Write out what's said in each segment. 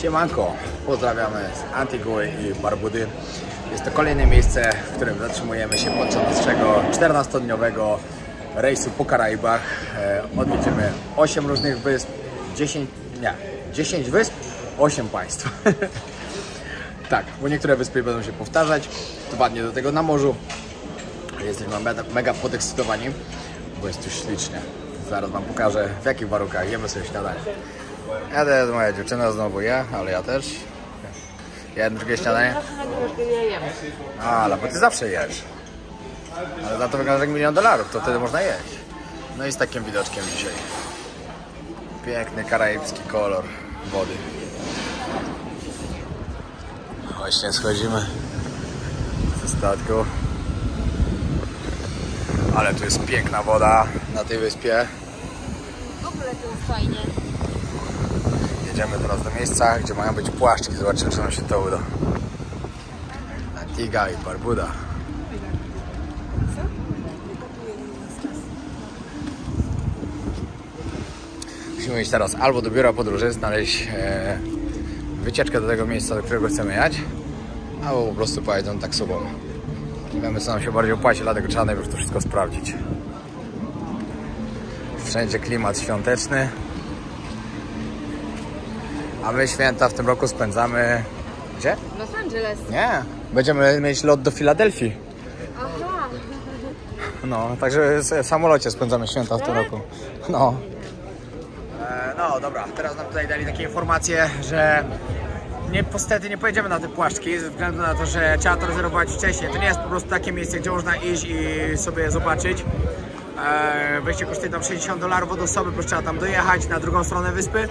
Siemanko, pozdrawiamy z Antiguy i Barbudy. Jest to kolejne miejsce, w którym zatrzymujemy się podczas naszego 14-dniowego rejsu po Karaibach. Odwiedzimy 8 różnych wysp, 10 wysp, 8 państw. Tak, bo niektóre wyspy będą się powtarzać, 2 dni do tego na morzu. Jesteśmy mega podekscytowani, bo jest tu ślicznie. Zaraz wam pokażę, w jakich warunkach jemy sobie śniadanie. Ja też, moja dziewczyna znowu je, ale ja też. Jedno, drugie śniadanie. Ale bo ty zawsze jesz. Ale za to wygląda jak $1 000 000, to wtedy można jeść. No i z takim widoczkiem dzisiaj. Piękny karaibski kolor wody. Właśnie schodzimy ze statku. Ale tu jest piękna woda na tej wyspie. W ogóle to jest fajnie. Jedziemy teraz do miejsca, gdzie mają być płaszczki. Zobaczymy, czy nam się to uda. Antigua i Barbuda. Musimy iść teraz albo do biura podróży, znaleźć wycieczkę do tego miejsca, do którego chcemy jechać, albo po prostu pojedą taksówką. Nie wiemy, co nam się bardziej opłaci, dlatego trzeba najpierw to wszystko sprawdzić. Wszędzie klimat świąteczny. A my święta w tym roku spędzamy... Gdzie? Los Angeles. Nie, będziemy mieć lot do Filadelfii. Aha. No, także w samolocie spędzamy święta w tym roku. No. No dobra, teraz nam tutaj dali takie informacje, że niestety nie pojedziemy na te płaszczki ze względu na to, że trzeba to rezerwować wcześniej. To nie jest po prostu takie miejsce, gdzie można iść i sobie zobaczyć. Wejście kosztuje tam $60 od osoby, bo trzeba tam dojechać na drugą stronę wyspy.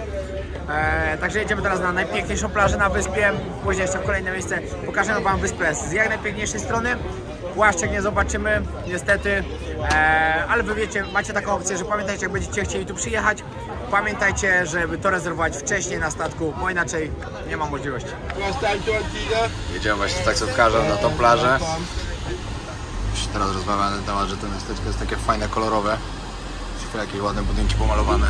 Także jedziemy teraz na najpiękniejszą plażę na wyspie. Później jeszcze w kolejne miejsce pokażemy wam wyspę z jak najpiękniejszej strony. Płaszczek nie zobaczymy niestety, ale wy wiecie, macie taką opcję, że pamiętajcie, jak będziecie chcieli tu przyjechać, pamiętajcie, żeby to rezerwować wcześniej na statku, bo inaczej nie ma możliwości. Jedziemy właśnie z taksówkarzem na tą plażę. Już teraz rozmawiamy na ten temat, że to miasteczko jest takie fajne, kolorowe. Jakieś ładne budynki pomalowane.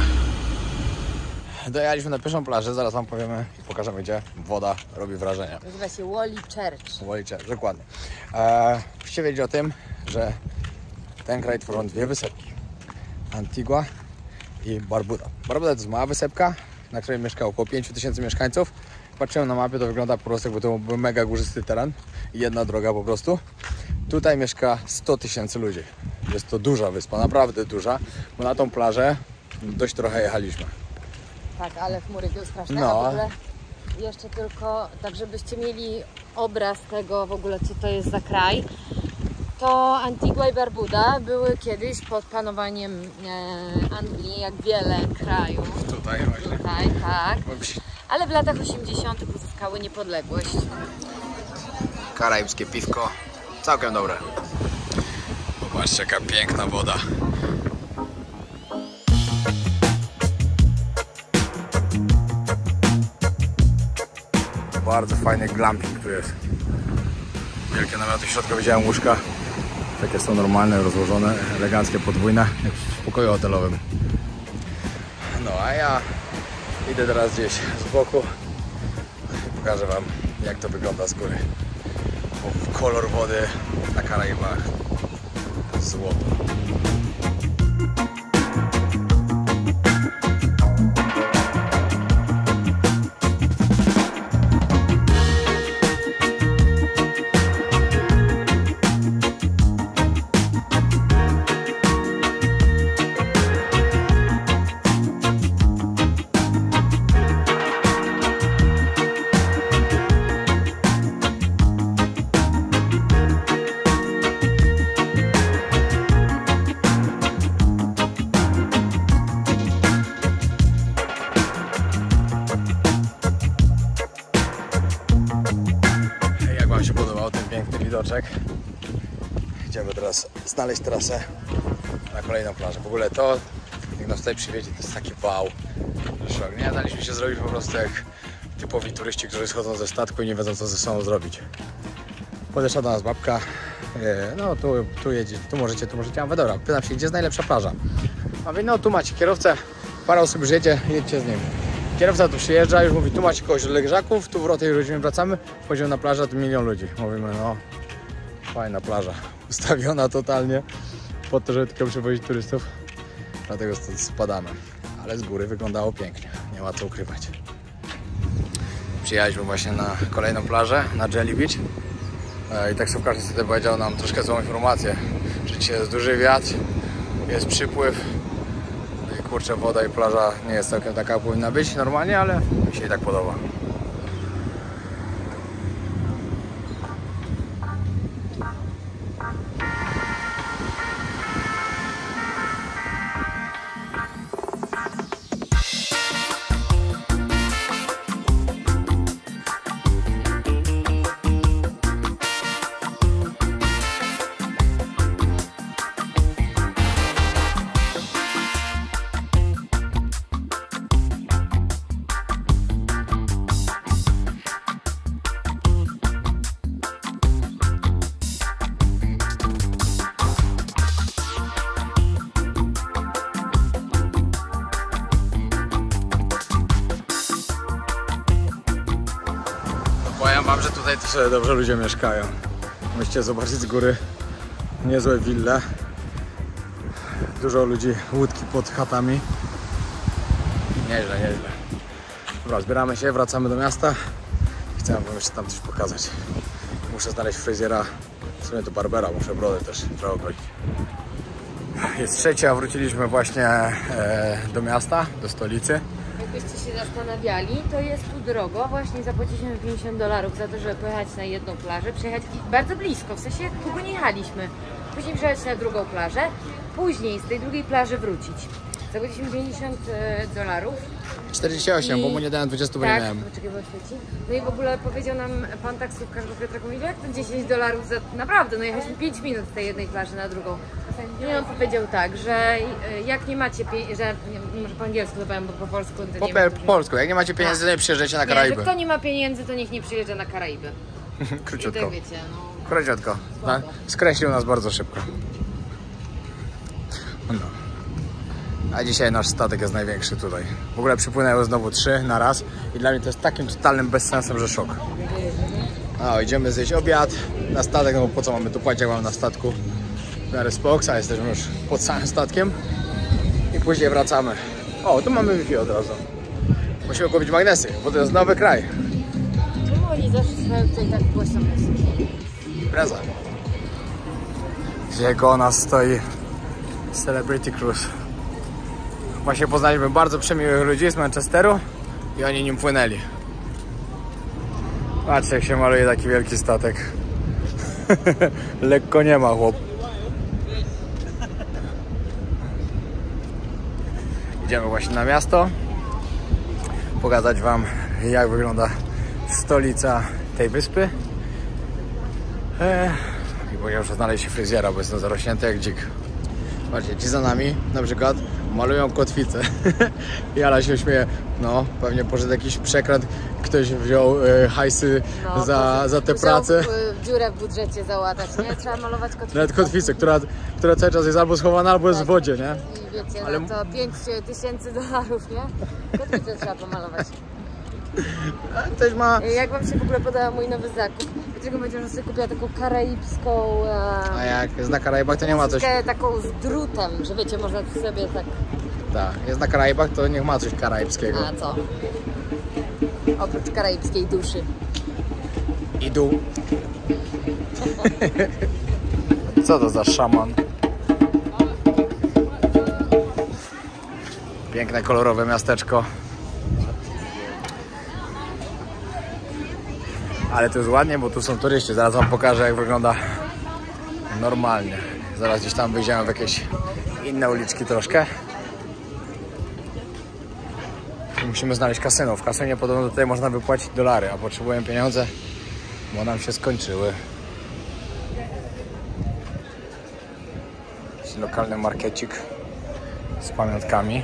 Dojechaliśmy na pierwszą plażę, zaraz wam powiemy i pokażemy, gdzie woda robi wrażenie. Nazywa się Wally Church. Wally Church, dokładnie. Musicie wiedzieć o tym, że ten kraj tworzą 2 wysepki. Antigua i Barbuda. Barbuda to jest mała wysepka, na której mieszka około 5000 mieszkańców. Patrzyłem na mapie, to wygląda po prostu, jakby to był mega górzysty teren i jedna droga po prostu. Tutaj mieszka 100 000 ludzi. Jest to duża wyspa, naprawdę duża, bo na tą plażę dość trochę jechaliśmy. Tak, ale chmury były straszne. No. A w ogóle jeszcze tylko, tak żebyście mieli obraz tego w ogóle, co to jest za kraj, to Antigua i Barbuda były kiedyś pod panowaniem Anglii, jak wiele krajów. Tutaj właśnie. Tutaj, tak. Ale w latach 80. uzyskały niepodległość. Karaibskie piwko, całkiem dobre. Popatrzcie, jaka piękna woda. Bardzo fajny glamping tu jest. Wielkie namioty, w środku widziałem łóżka. Takie są normalne, rozłożone, eleganckie, podwójne, jak w pokoju hotelowym. No a ja idę teraz gdzieś z boku i pokażę wam, jak to wygląda z góry. Bo kolor wody na Karaibach złoto. Się podobał ten piękny widoczek. Idziemy teraz znaleźć trasę na kolejną plażę. W ogóle to, jak nas tutaj przywiedzie, to jest taki wow. Szok. Nie daliśmy się zrobić po prostu jak typowi turyści, którzy schodzą ze statku i nie wiedzą, co ze sobą zrobić. Podeszła do nas babka. No tu jedzie, tu możecie. A mówię, dobra, pytam się, gdzie jest najlepsza plaża. A mówię, no tu macie kierowcę, parę osób już jedzie, jedźcie z nim. Kierowca tu przyjeżdża, już mówi, tu macie kogoś od leżaków, tu w tej godzinie wracamy, wchodzimy na plażę, tu 1 000 000 ludzi. Mówimy, no, fajna plaża, ustawiona totalnie po to, żeby tylko przywozić turystów, dlatego stąd spadamy. Ale z góry wyglądało pięknie, nie ma co ukrywać. Przyjechaliśmy właśnie na kolejną plażę, na Jelly Beach. I taksówkarz niestety powiedział nam troszkę złą informację, że dzisiaj jest duży wiatr, jest przypływ. I kurczę, woda i plaża nie jest całkiem taka, jak powinna być normalnie, ale mi się i tak podoba. Powiem wam, że tutaj to sobie dobrze ludzie mieszkają. Musicie zobaczyć z góry niezłe wille. Dużo ludzi, łódki pod chatami. Nieźle, nieźle. Dobra, zbieramy się, wracamy do miasta. Chciałem wam jeszcze tam coś pokazać. Muszę znaleźć fryzjera, w sumie to barbera, muszę brodę też trochę ogolić. Jest 3, a wróciliśmy właśnie do miasta, do stolicy. Jakbyście się zastanawiali, to jest tu drogo. Właśnie zapłaciliśmy $50 za to, żeby pojechać na jedną plażę, przejechać bardzo blisko, w sensie długo nie jechaliśmy. Później przejechać na drugą plażę, później z tej drugiej plaży wrócić. Zapłaciliśmy $50. 48, bo mu nie dałem 20, bo nie miałem. Poczekaj, bo świeci. No i w ogóle powiedział nam pan taksówkarz, bo Piotrek mówi, jak to $10 za... Naprawdę, no jechaliśmy 5 minut z tej jednej plaży na drugą. I on powiedział tak, że jak nie macie pieniędzy, że może po angielsku to powiem, bo po polsku to nie wiem. Po polsku, jak nie macie pieniędzy, to nie przyjeżdżajcie na Karaiby. Nie, że kto nie ma pieniędzy, to niech nie przyjeżdża na Karaiby. Króciutko. I tak wiecie, no. Króciutko. No, skreślił nas bardzo szybko. No. A dzisiaj nasz statek jest największy tutaj. W ogóle przypłynęły znowu 3 na raz i dla mnie to jest takim totalnym bezsensem, że szok. No, idziemy zjeść obiad na statek, no bo po co mamy tu płacić, jak mamy na statku w miarę spok, a jesteśmy już pod samym statkiem i później wracamy. O, tu mamy Wi-Fi od razu. Musimy kupić magnesy, bo to jest nowy kraj. Czemu oni zawsze swoją tutaj tak głośno muzykę? Impreza. Gdzie koło nas stoi Celebrity Cruise. Właśnie poznaliśmy bardzo przemiłych ludzi z Manchesteru i oni nim płynęli. Patrzcie, jak się maluje taki wielki statek. Lekko nie ma, chłop. Idziemy właśnie na miasto. Pokazać wam, jak wygląda stolica tej wyspy. I bo ja muszę znaleźć fryzjera, bo jestem zarośnięty jak dzik. Patrzcie, ci za nami na przykład malują kotwicę. I Ala się śmieje. No, pewnie poszedł jakiś przekręt. Ktoś wziął hajsy za tę pracę. Dziurę w budżecie załatać, nie? Trzeba malować kotwicę. Nawet kotwicę, która cały czas jest albo schowana, albo jest w wodzie, nie? I wiecie, ale... no to $5000, nie? Kotwicę trzeba pomalować. Też ma... Jak wam się w ogóle podoba mój nowy zakup? Dlaczego powiedział, że sobie kupiła taką karaibską... A jak jest na Karaibach, to nie ma coś... taką z drutem, że wiecie, można sobie tak... Tak, jest na Karaibach, to niech ma coś karaibskiego. A co? Oprócz karaibskiej duszy. I dół. Co to za szaman? Piękne, kolorowe miasteczko. Ale to jest ładnie, bo tu są turyści. Zaraz wam pokażę, jak wygląda normalnie. Zaraz gdzieś tam wyjdziemy w jakieś inne uliczki troszkę. Musimy znaleźć kasyno. W kasynie podobno tutaj można wypłacić $, a potrzebujemy pieniądze, bo nam się skończyły. Jest lokalny markecik z pamiątkami.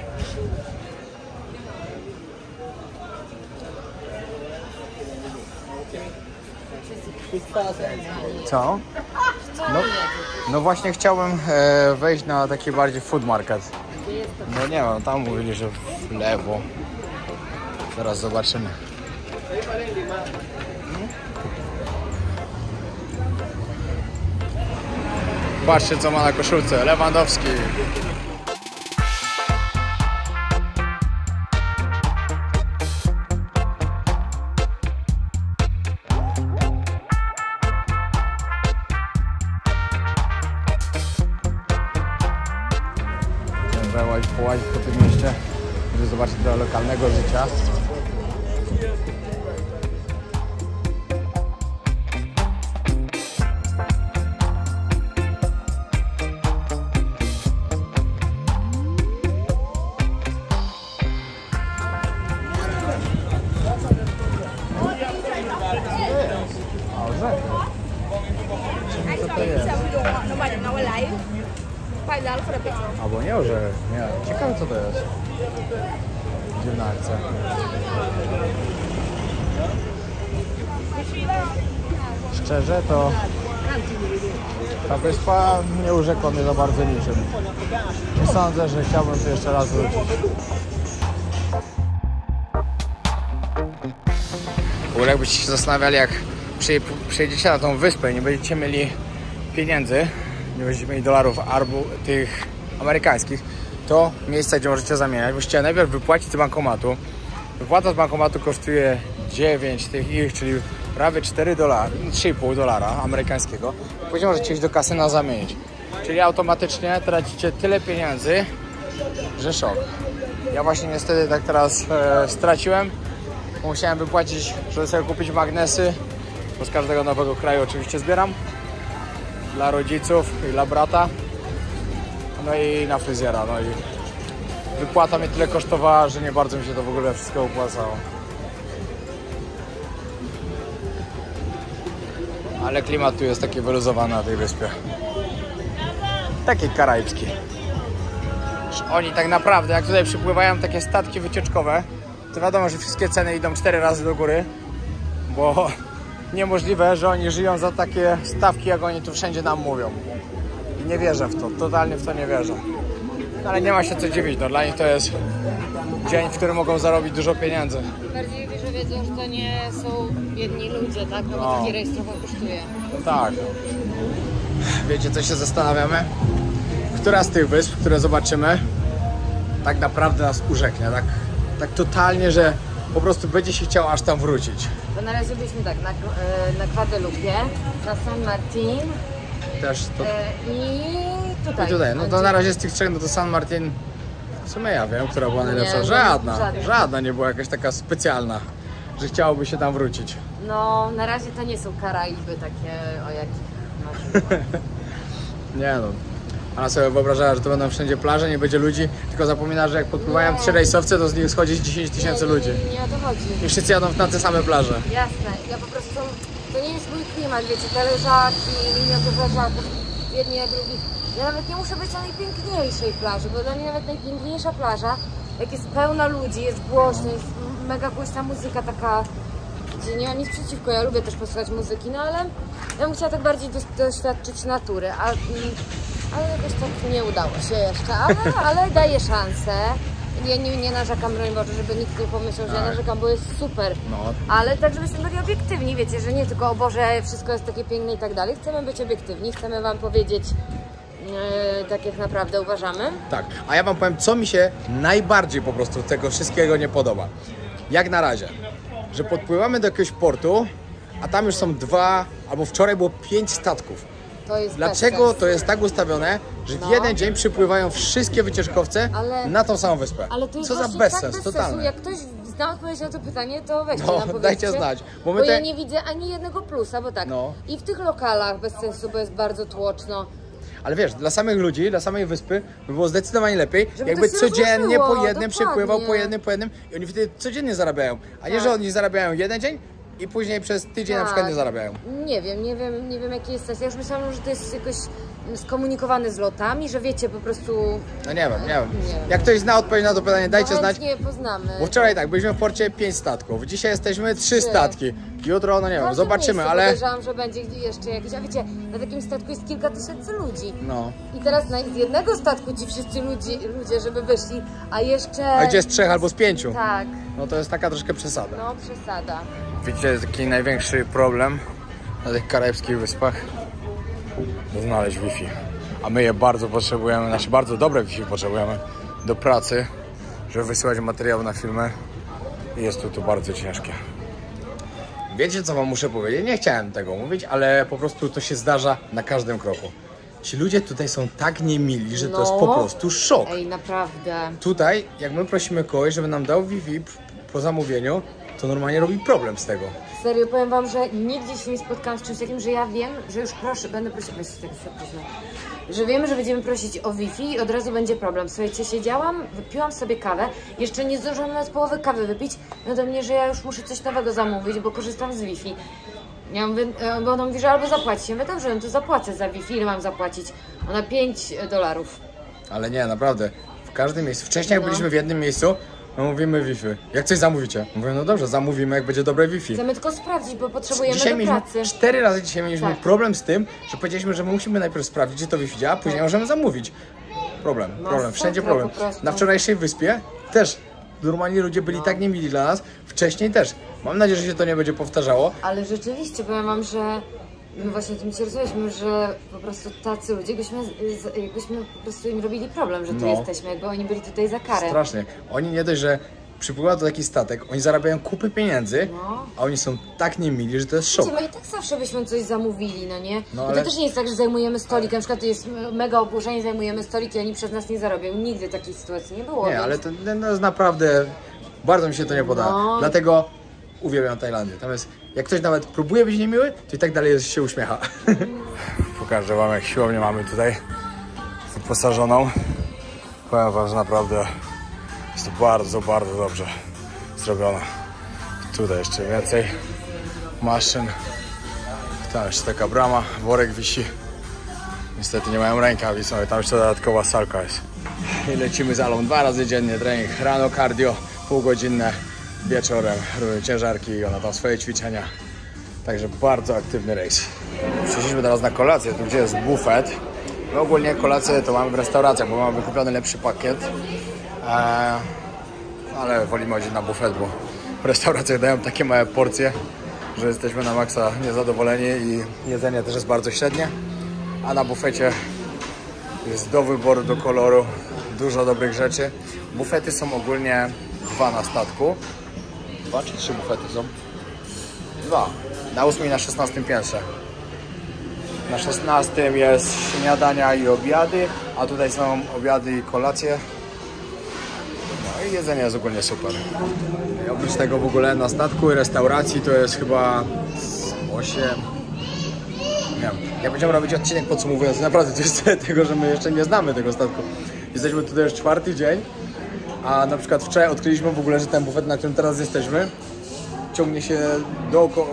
Co? No właśnie chciałem wejść na taki bardziej food market. No nie wiem, tam mówili, że w lewo. Zaraz zobaczymy. Patrzcie, co ma na koszulce. Lewandowski. Połazić po tym mieście, żeby zobaczyć do lokalnego życia. Co to jest? Albo nie orzech, nie. Ciekawe, co to jest. Dziwna akcja. Szczerze to ta wyspa nie urzekła mnie za bardzo niczym. Nie sądzę, że chciałbym tu jeszcze raz wrócić. W ogóle jakbyście się zastanawiali, jak przyjedziecie na tą wyspę i nie będziecie mieli pieniędzy, nie będziecie mieli dolarów albo tych amerykańskich, to miejsca, gdzie możecie zamieniać. Musicie najpierw wypłacić z bankomatu. Wypłata z bankomatu kosztuje 9 tych ich, czyli prawie 4 dolary, 3,5 dolara amerykańskiego. Później możecie iść do kasyna zamienić. Czyli automatycznie tracicie tyle pieniędzy, że szok. Ja właśnie niestety tak teraz straciłem. Musiałem wypłacić, żeby sobie kupić magnesy, bo z każdego nowego kraju oczywiście zbieram. Dla rodziców i dla brata. No i na fryzjera. No i wypłata mnie tyle kosztowała, że nie bardzo mi się to w ogóle wszystko opłacało. Ale klimat tu jest taki wyluzowany na tej wyspie. Taki karaibski. Oni tak naprawdę, jak tutaj przypływają takie statki wycieczkowe, to wiadomo, że wszystkie ceny idą 4 razy do góry, bo niemożliwe, że oni żyją za takie stawki, jak oni tu wszędzie nam mówią. I nie wierzę w to, totalnie w to nie wierzę. Ale nie ma się co dziwić, no dla nich to jest dzień, w którym mogą zarobić dużo pieniędzy. Bardziej że wiedzą, że to nie są biedni ludzie, tak? No bo taki rejs trochę kosztuje. Tak. Wiecie, co się zastanawiamy? Która z tych wysp, które zobaczymy, tak naprawdę nas urzeknie, tak totalnie, że po prostu będzie się chciało aż tam wrócić. Bo na razie byliśmy tak, na Guadalupe, na San Martin też to... i tutaj. No to na razie z tych trzech, no to San Martin, w sumie ja wiem, która była najlepsza. Żadna nie była jakaś taka specjalna, że chciałoby się tam wrócić. No, na razie to nie są Karaiby takie, o jakich marzyłam. Nie no. Ona sobie wyobrażała, że to będą wszędzie plaże, nie będzie ludzi, tylko zapomina, że jak podpływają 3 rejsowce, to z nich schodzi 10 000 ludzi. Nie o to chodzi. I wszyscy jadą na te same plaże. Jasne, ja po prostu, to nie jest mój klimat, wiecie, te leżaki, miniatur leżaków, jedni, a drugich. Ja nawet nie muszę być na najpiękniejszej plaży, bo dla mnie nawet najpiękniejsza plaża, jak jest pełna ludzi, jest głośno, jest mega głośna muzyka taka, gdzie nie mam nic przeciwko, ja lubię też posłuchać muzyki, no ale ja bym chciała tak bardziej doświadczyć natury, ale jakoś tak nie udało się jeszcze, ale daję szansę. Ja nie narzekam, broń Boże, żeby nikt nie pomyślał, że ja narzekam, bo jest super. No. Ale tak, żebyśmy byli obiektywni, wiecie, że nie tylko o Boże, wszystko jest takie piękne i tak dalej. Chcemy być obiektywni, chcemy Wam powiedzieć tak, jak naprawdę uważamy. Tak, a ja Wam powiem, co mi się najbardziej po prostu tego wszystkiego nie podoba. Jak na razie, że podpływamy do jakiegoś portu, a tam już są 2, albo wczoraj było 5 statków. Dlaczego to jest tak ustawione, że w jeden dzień przypływają wszystkie wycieczkowce na tą samą wyspę? Ale to jest co za bezsens, totalny. Jak ktoś zna odpowiedź na to pytanie, to weźcie nam powiedzcie, dajcie znać. Bo ja nie widzę ani jednego plusa, bo tak, i w tych lokalach bez sensu, bo jest bardzo tłoczno. Ale wiesz, dla samych ludzi, dla samej wyspy by było zdecydowanie lepiej, jakby codziennie po jednym przypływał, po jednym i oni wtedy codziennie zarabiają, a nie, że oni zarabiają jeden dzień i później przez tydzień na przykład nie zarabiają. Nie wiem jaki jest sens. Ja już myślałam, że to jest jakoś skomunikowany z lotami, że wiecie, po prostu... No nie wiem. Jak ktoś zna odpowiedź na to pytanie, dajcie znać. Nie poznamy. Bo wczoraj tak, byliśmy w porcie 5 statków, dzisiaj jesteśmy 3 statki. Jutro, no nie wiem, zobaczymy, ale... Podejrzewam, że będzie jeszcze jakiś, a wiecie, na takim statku jest kilka tysięcy ludzi. No. I teraz z jednego statku ci wszyscy ludzie, żeby wyszli, a jeszcze... A gdzie z 3 albo z 5? Tak. No to jest taka troszkę przesada. No, przesada. Widzicie, jest taki największy problem na tych karaibskich wyspach, to znaleźć Wi-Fi. A my je bardzo potrzebujemy, znaczy bardzo dobre Wi-Fi potrzebujemy do pracy, żeby wysyłać materiał na filmy. I jest to bardzo ciężkie. Wiecie, co wam muszę powiedzieć? Nie chciałem tego mówić, ale po prostu to się zdarza na każdym kroku. Ci ludzie tutaj są tak niemili, że to jest po prostu szok. Ej, naprawdę. Tutaj, jak my prosimy kogoś, żeby nam dał Wi-Fi po zamówieniu, to normalnie robi problem z tego. Serio, powiem wam, że nigdzie się nie spotkałam z czymś takim, że ja wiem, że już będę prosić, że wiemy, że będziemy prosić o Wi-Fi i od razu będzie problem. Słuchajcie, siedziałam, wypiłam sobie kawę, jeszcze nie zdążyłam nawet połowy kawy wypić, no do mnie, że ja już muszę coś nowego zamówić, bo korzystam z Wi-Fi. Ja mówię, bo ona mówi, że albo zapłacić. Ja mówię, dobrze, no to zapłacę za Wi-Fi, ile mam zapłacić? Ona $5. Ale nie, naprawdę, w każdym miejscu. Wcześniej jak byliśmy w jednym miejscu, no mówimy Wi-Fi. Jak coś zamówicie? Mówię, no dobrze, zamówimy, jak będzie dobre Wi-Fi. Chcemy tylko sprawdzić, bo potrzebujemy dzisiaj do pracy. 4 razy dzisiaj mieliśmy problem z tym, że powiedzieliśmy, że my musimy najpierw sprawdzić, czy to Wi-Fi działa, a później możemy zamówić. Problem, wszędzie problem. Na wczorajszej wyspie też normalnie ludzie byli tak niemili dla nas, wcześniej też. Mam nadzieję, że się to nie będzie powtarzało. Ale rzeczywiście, powiem wam, że my właśnie tym się rozmawialiśmy, że po prostu tacy ludzie, jakbyśmy po prostu im robili problem, że tu jesteśmy, jakby oni byli tutaj za karę. Strasznie. Oni nie dość, że przypływa to taki statek, oni zarabiają kupy pieniędzy, a oni są tak niemili, że to jest szok. My i tak zawsze byśmy coś zamówili, no nie? No, ale... To też nie jest tak, że zajmujemy stolik, na przykład to jest mega obłożenie, zajmujemy stolik i oni przez nas nie zarobią. Nigdy takiej sytuacji nie było. Nie, więc... ale to jest naprawdę, bardzo mi się to nie podoba. Dlatego uwielbiam Tajlandię. Natomiast jak ktoś nawet próbuje być niemiły, to i tak dalej się uśmiecha. Pokażę wam, jak siłownię mamy tutaj wyposażoną. Powiem wam, że naprawdę jest to bardzo, bardzo dobrze zrobione. Tutaj jeszcze więcej maszyn. Tam jeszcze taka brama, worek wisi. Niestety nie mają rękawic, ale tam jeszcze dodatkowa salka jest. I lecimy z Alą 2 razy dziennie trening. Rano cardio, półgodzinne, wieczorem ciężarki i ona tam swoje ćwiczenia. Także bardzo aktywny rejs. Przyszliśmy teraz na kolację, tu gdzie jest bufet. My ogólnie kolację to mamy w restauracjach, bo mamy wykupiony lepszy pakiet. Ale wolimy chodzić na bufet, bo w restauracjach dają takie małe porcje, że jesteśmy na maksa niezadowoleni i jedzenie też jest bardzo średnie. A na bufecie jest do wyboru, do koloru, dużo dobrych rzeczy. Bufety są ogólnie 2 na statku. 2 czy 3 bufety są? 2. Na 8 i na 16 piętrze. Na 16 jest śniadania i obiady, a tutaj są obiady i kolacje. No i jedzenie jest ogólnie super. I oprócz tego w ogóle na statku i restauracji to jest chyba 8... Nie wiem. Ja będziemy robić odcinek podsumowujący. Naprawdę to jest tego, że my jeszcze nie znamy tego statku. Jesteśmy tutaj już 4. dzień, a na przykład wczoraj odkryliśmy w ogóle, że ten bufet, na którym teraz jesteśmy, ciągnie się dookoła,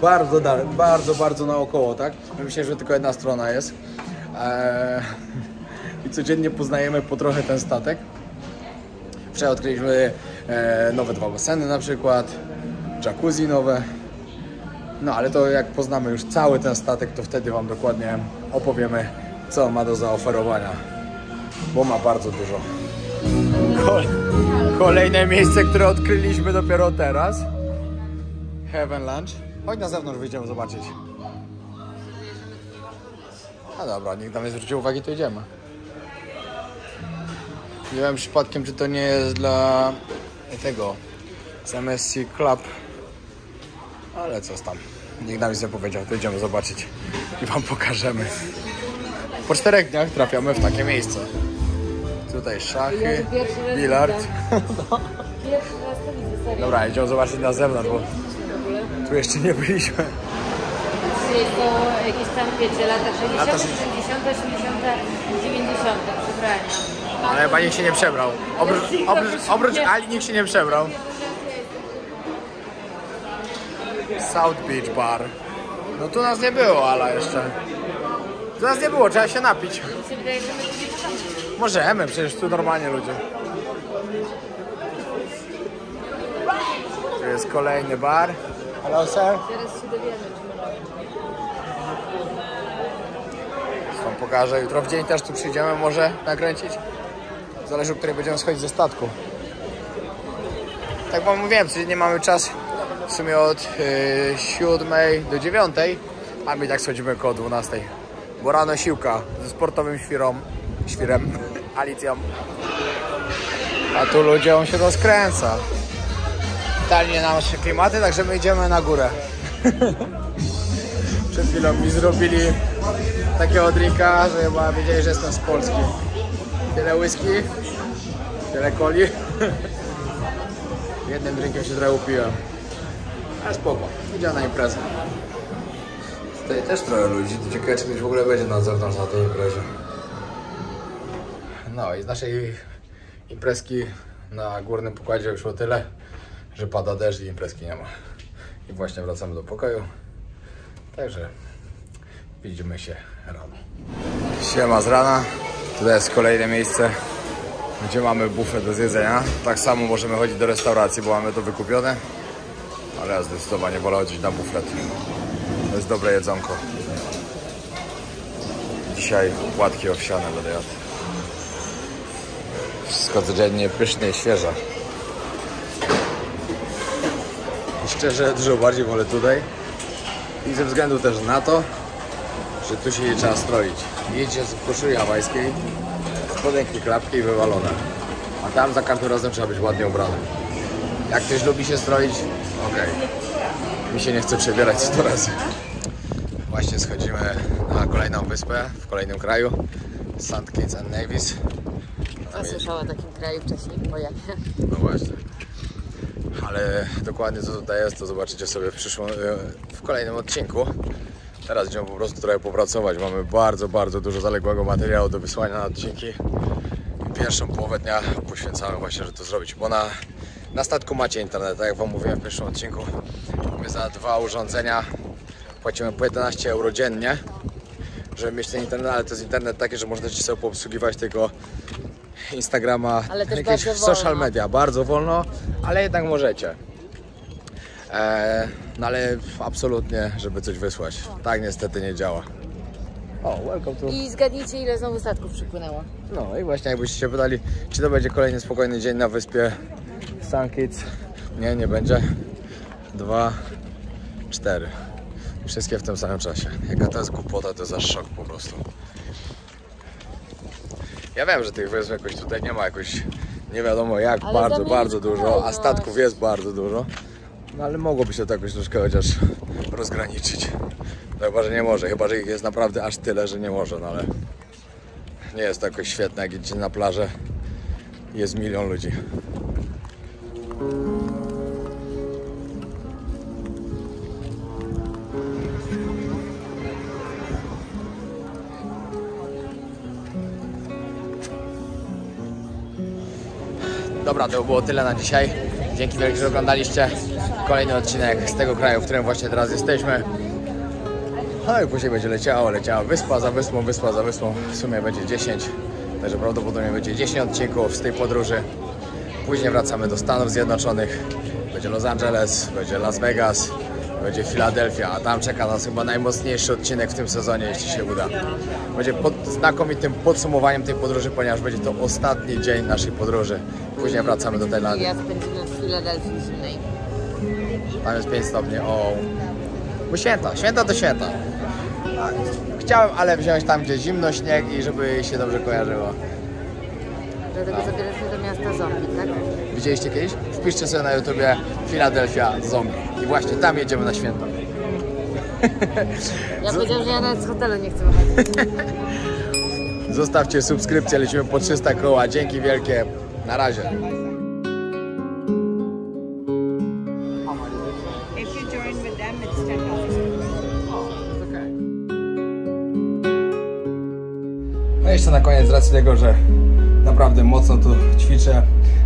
bardzo dalej, bardzo naokoło, tak? My myślimy, że tylko jedna strona jest. I codziennie poznajemy po trochę ten statek. Wczoraj odkryliśmy nowe 2 baseny na przykład, jacuzzi nowe. No ale to jak poznamy już cały ten statek, to wtedy wam dokładnie opowiemy, co ma do zaoferowania. Bo ma bardzo dużo. Kolejne miejsce, które odkryliśmy dopiero teraz. Heaven Lunch. Chodź na zewnątrz, wyjdziemy zobaczyć. No dobra, nikt nam nie zwrócił uwagi, to idziemy. Nie wiem przypadkiem, czy to nie jest dla tego z MSC Club. Ale co tam? Nikt nam nic nie powiedział, to idziemy zobaczyć i wam pokażemy. Po 4 dniach trafiamy w takie miejsce. Tutaj szachy, bilard. Dobra, idziemy zobaczyć na zewnątrz, bo tu jeszcze nie byliśmy. Czyli są jakieś tam, wiecie, lata 60., 70., 80., 90. przebrania. Ale chyba nikt się nie przebrał. Oprócz Ali nikt się nie przebrał. South Beach Bar. No tu nas nie było, ale jeszcze. To nas nie było, trzeba się napić. Mi się wydaje, że my tu nie możemy. Możemy, przecież tu normalnie ludzie. Tu jest kolejny bar. Hello, sir. Teraz się dowiemy, czy Wam pokażę. Jutro w dzień też tu przyjdziemy może nakręcić. Zależy, o której będziemy schodzić ze statku. Tak wam mówiłem, codziennie mamy czas w sumie od 7 do 9, a my tak schodzimy około 12. Bo rano siłka ze sportowym świrem, Alicją. A tu ludziom się rozkręca. Totalnie na nasze klimaty, także my idziemy na górę. Przed chwilą mi zrobili takiego drinka, że chyba wiedzieli, że jestem z Polski. Tyle whisky, tyle coli. Jednym drinkiem się trochę upiłem. Ale spoko, idziemy na imprezę. Tutaj też trochę ludzi, to ciekawe, czy ktoś w ogóle będzie na zewnątrz na tej imprezie. No i z naszej imprezki na górnym pokładzie wyszło tyle, że pada deszcz i imprezki nie ma. I właśnie wracamy do pokoju. Także widzimy się rano. Siema z rana. Tutaj jest kolejne miejsce, gdzie mamy bufet do zjedzenia. Tak samo możemy chodzić do restauracji, bo mamy to wykupione. Ale ja zdecydowanie wolę chodzić na bufet. To jest dobre jedzonko. Dzisiaj płatki owsiane będę jadł. Wszystko codziennie pyszne i świeże. I szczerze dużo bardziej wolę tutaj. I ze względu też na to, że tu się nie trzeba stroić. Jedzie z koszuli hawajskiej, spodenki, klapki i wywalone. A tam za każdym razem trzeba być ładnie ubrany. Jak ktoś lubi się stroić, okej. Mi się nie chce przebierać 100 razy. Właśnie schodzimy na kolejną wyspę w kolejnym kraju. St. Kitts and Nevis. A słyszała o takim kraju wcześniej, bo ja nie. No właśnie. Ale dokładnie co tutaj jest, to zobaczycie sobie w kolejnym odcinku. Teraz idziemy po prostu trochę popracować. Mamy bardzo dużo zaległego materiału do wysłania na odcinki. I pierwszą połowę dnia poświęcamy właśnie, żeby to zrobić. Bo na statku macie internet, tak jak wam mówiłem w pierwszym odcinku. My za 2 urządzenia płacimy po 11 euro dziennie, żeby mieć ten internet, ale to jest internet taki, że możecie sobie poobsługiwać tego Instagrama, ale też jakieś social media, bardzo wolno, ale jednak możecie. No ale absolutnie, żeby coś wysłać. Tak niestety nie działa. O, welcome to... I zgadnijcie, ile znowu statków przypłynęło. No i właśnie jakbyście się pytali, czy to będzie kolejny spokojny dzień na wyspie St. Kitts. Nie będzie. 2, 4. Wszystkie w tym samym czasie. Jaka to jest głupota, to jest aż szok po prostu. Ja wiem, że tych wysp jakoś tutaj nie ma jakoś nie wiadomo jak, ale bardzo dużo, a statków jest bardzo dużo. No ale mogłoby się to jakoś troszkę chociaż rozgraniczyć. No chyba, że nie może, chyba, że ich jest naprawdę aż tyle, że nie może, no ale nie jest to jakoś świetne, jak idziecie na plażę i jest 1 000 000 ludzi. Dobra, to było tyle na dzisiaj. Dzięki wielkie, że oglądaliście kolejny odcinek z tego kraju, w którym właśnie teraz jesteśmy. No i później będzie leciało wyspa za wyspą, wyspa za wyspą. W sumie będzie 10, także prawdopodobnie będzie 10 odcinków z tej podróży. Później wracamy do Stanów Zjednoczonych. Będzie Los Angeles, będzie Las Vegas, będzie Filadelfia, a tam czeka nas chyba najmocniejszy odcinek w tym sezonie, jeśli się uda. Będzie znakomitym podsumowaniem tej podróży, ponieważ będzie to ostatni dzień naszej podróży. Później wracamy do Tajlandii. Ja spędzimy w Filadelfii zimnej. Tam jest 5 stopni, o. Bo święta to święta. Chciałem, ale wziąć tam, gdzie zimno, śnieg i żeby się dobrze kojarzyło. Dlatego zabieraliśmy do miasta zombie, tak? Widzieliście kiedyś? Wpiszcie sobie na YouTubie Filadelfia zombie. I właśnie tam jedziemy na święta. Ja powiedziałam, że ja nawet z hotelu nie chcę wychodzić. Zostawcie subskrypcję, lecimy po 300 koła. Dzięki wielkie. Na razie. No i jeszcze na koniec, z racji tego, że naprawdę mocno tu ćwiczę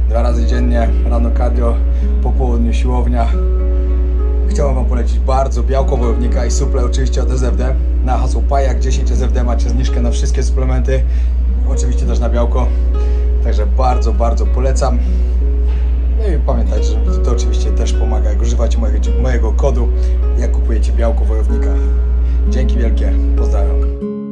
2 razy dziennie, rano cardio, po południu siłownia. chciałem Wam polecić bardzo białko wojownika i suple oczywiście od SFD. Na hasło PAJAK 10 SFD macie zniżkę na wszystkie suplementy, oczywiście też na białko. Także bardzo, bardzo polecam. No i pamiętajcie, że to oczywiście też pomaga, jak używacie mojego kodu, jak kupujecie białko wojownika. Dzięki wielkie, pozdrawiam.